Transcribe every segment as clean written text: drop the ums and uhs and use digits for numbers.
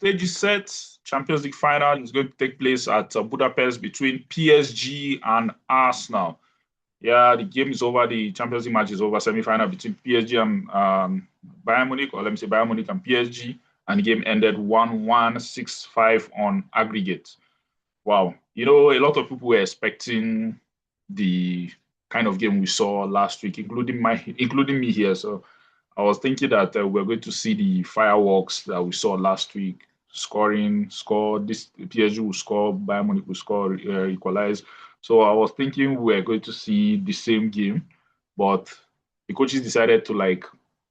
Stage is set. Champions League final is going to take place at Budapest between PSG and Arsenal. Yeah, the game is over. The Champions League match is over. Semi-final between PSG and Bayern Munich, or let me say Bayern Munich and PSG. And the game ended 1-1, 6-5 on aggregate. Wow. You know, a lot of people were expecting the kind of game we saw last week, including me here. So I was thinking that we're going to see the fireworks that we saw last week. This PSG will score, Bayern Munich will score, equalize. So I was thinking we're going to see the same game, but the coaches decided to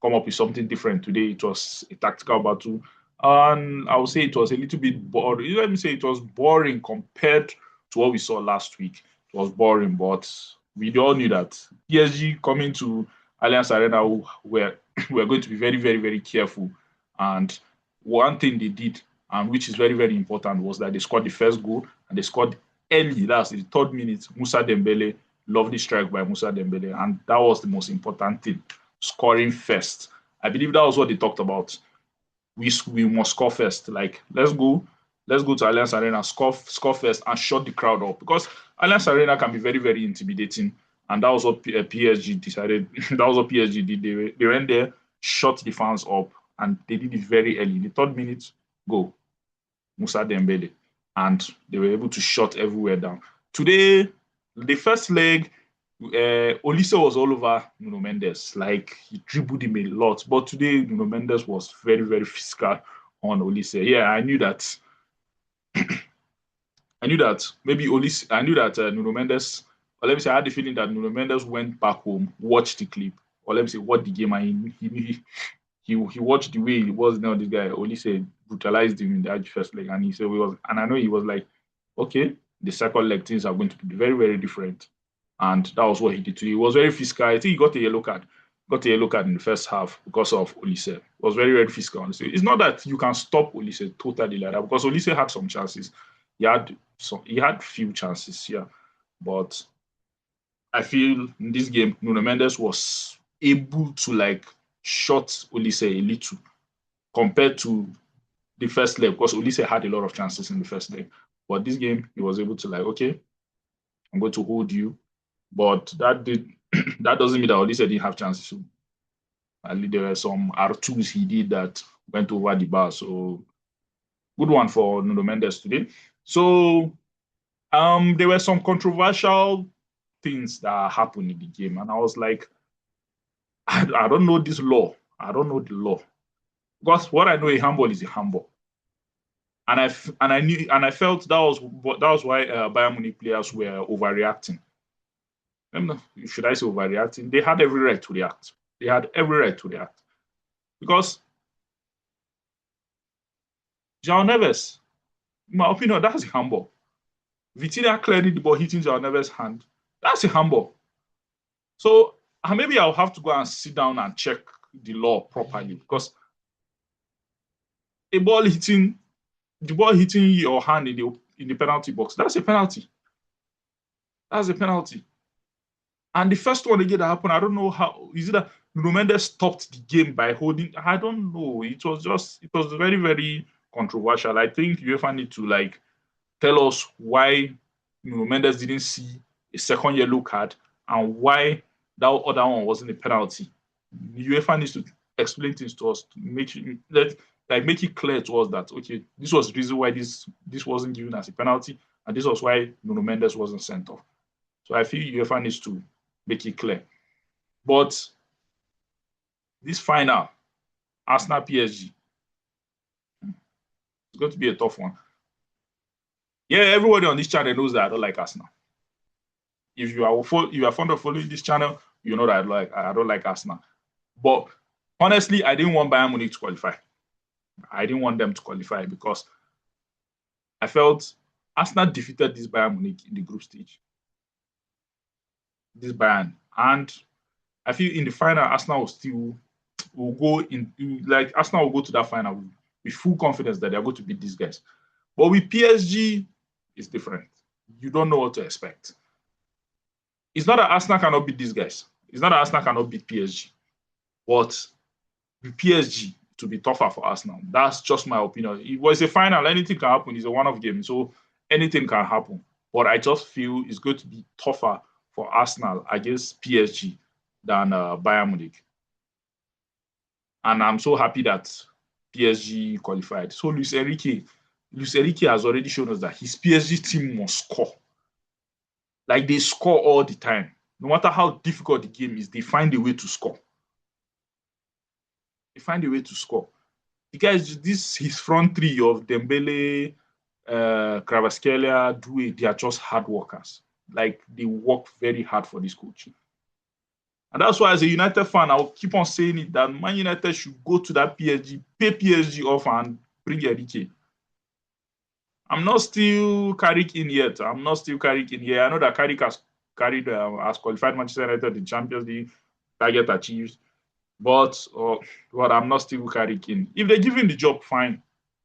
come up with something different today. It was a tactical battle, and I would say it was a little bit boring. Let me say it was boring compared to what we saw last week. It was boring, but we all knew that PSG coming to Allianz Arena were going to be very, very, very careful. And one thing they did, and which is very, very important, was that they scored the first goal, and they scored early. That's the 3rd minute. Moussa Dembele, lovely strike by Moussa Dembele, and that was the most important thing, scoring first. I believe that was what they talked about. We must score first. Let's go to Allianz Arena, score first, and shut the crowd up, because Allianz Arena can be very, very intimidating, and that was what PSG decided. That was what PSG did. They went there, shut the fans up, and they did it very early. In the 3rd minute, go Moussa Dembele, and they were able to shut everywhere down. Today, the first leg, Olise was all over Nuno Mendes. He dribbled him a lot. But today, Nuno Mendes was very, very physical on Olise. Yeah, I knew that. I knew that Nuno Mendes, or let me say, I had the feeling that Nuno Mendes went back home, watched the clip, or let me say, watched the game, and he watched the way he was now. This guy Olise brutalized him in the first leg, and I know he was like, okay, the second leg things are going to be very, very different. And that was what he did today. He was very physical. I think he got a yellow card. In the first half because of Olise. It was very, very physical. It's not that you can stop Olise totally like that, because Olise had some chances. He had few chances, yeah. But I feel in this game, Nuno Mendes was able to shut Olise a little compared to the first leg, because Olise had a lot of chances in the first leg. But this game, he was able to okay, I'm going to hold you. But that doesn't mean that Olise didn't have chances. So, there were some R2s he did that went over the bar. So good one for Nuno Mendes today. So there were some controversial things that happened in the game, and I was like, I don't know this law. I don't know the law, because what I know, a handball is a handball, and I felt that was why Bayern Munich players were overreacting. Should I say overreacting? They had every right to react. Because João Neves, in my opinion, that's a handball. Vitinha cleared the ball, hitting João Neves' hand. That's a handball. So maybe I'll have to go and sit down and check the law properly, because the ball hitting your hand in the penalty box, that's a penalty. And the first one again that happened, I don't know how. Is it that Nuno Mendes stopped the game by holding? I don't know. It was very, very controversial. I think UEFA need to tell us why Nuno Mendes didn't see a second yellow card, and why that other one wasn't a penalty. UEFA needs to explain things to us, to make it clear to us that, okay, this was the reason why this wasn't given as a penalty, and this was why Nuno Mendes wasn't sent off. So I feel UEFA needs to make it clear. But this final, Arsenal PSG, it's going to be a tough one. Yeah, everybody on this channel knows that I don't like Arsenal. If you are fond of following this channel, you know that I don't like Arsenal. But honestly, I didn't want Bayern Munich to qualify. I didn't want them to qualify, because I felt Arsenal defeated this Bayern Munich in the group stage. This Bayern, and I feel in the final, Arsenal will go to that final with full confidence that they're going to beat these guys. But with PSG, it's different. You don't know what to expect. It's not that Arsenal cannot beat these guys. It's not that Arsenal cannot beat PSG. But with PSG, to be tougher for Arsenal. That's just my opinion. It was a final. Anything can happen. It's a one-off game, so anything can happen. But I just feel it's going to be tougher for Arsenal against PSG than Bayern Munich. And I'm so happy that PSG qualified. So Luis Enrique has already shown us that his PSG team must score. Like, they score all the time. No matter how difficult the game is, they find a way to score. They find a way to score. The guys, his front three of Dembele, Kvaratskhelia, Doué, they are just hard workers. Like, they work very hard for this coach. And that's why, as a United fan, I'll keep on saying it, that Man United should go to that PSG, pay PSG off and bring Enrique. I'm not still Carrick in yet. I know that Carrick has qualified Manchester United in Champions League, target achieved. But I'm not still Carrick in. If they give him the job, fine.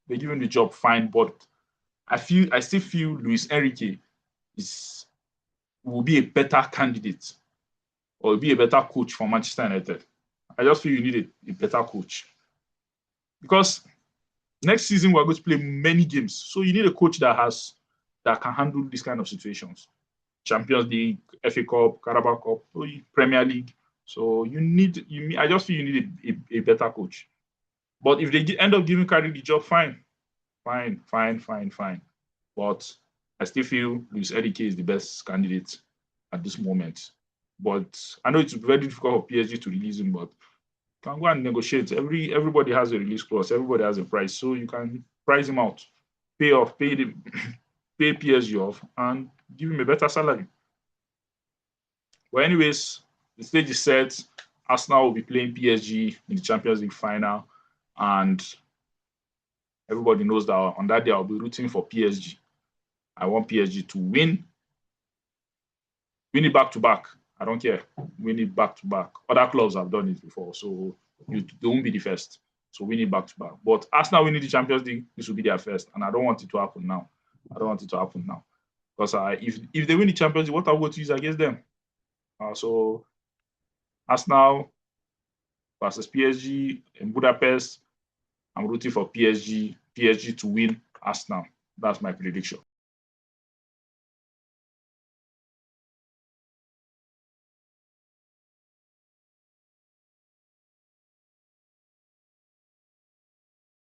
They give him the job, fine. But I still feel Luis Enrique will be a better candidate, or will be a better coach for Manchester United. I just feel you need a better coach. Because next season we're going to play many games. So you need a coach that can handle these kind of situations. Champions League, FA Cup, Carabao Cup, Premier League. So I just feel you need a better coach. But if they end up giving Carrick the job, fine. But I still feel Luis Enrique is the best candidate at this moment. But I know it's very difficult for PSG to release him, but you can go and negotiate. Everybody has a release clause. Everybody has a price. So you can price him out, pay PSG off, and give him a better salary. But anyways, the stage is set. Arsenal will be playing PSG in the Champions League final, and everybody knows that on that day I'll be rooting for PSG. I want PSG to win it back to back. I don't care. Win it back to back. Other clubs have done it before, so they won't be the first. So win it back to back. But Arsenal winning the Champions League, this will be their first, and I don't want it to happen now. Because if they win the Champions League, what I'm going to use against them? So Arsenal versus PSG in Budapest. I'm rooting for PSG to win Arsenal. That's my prediction.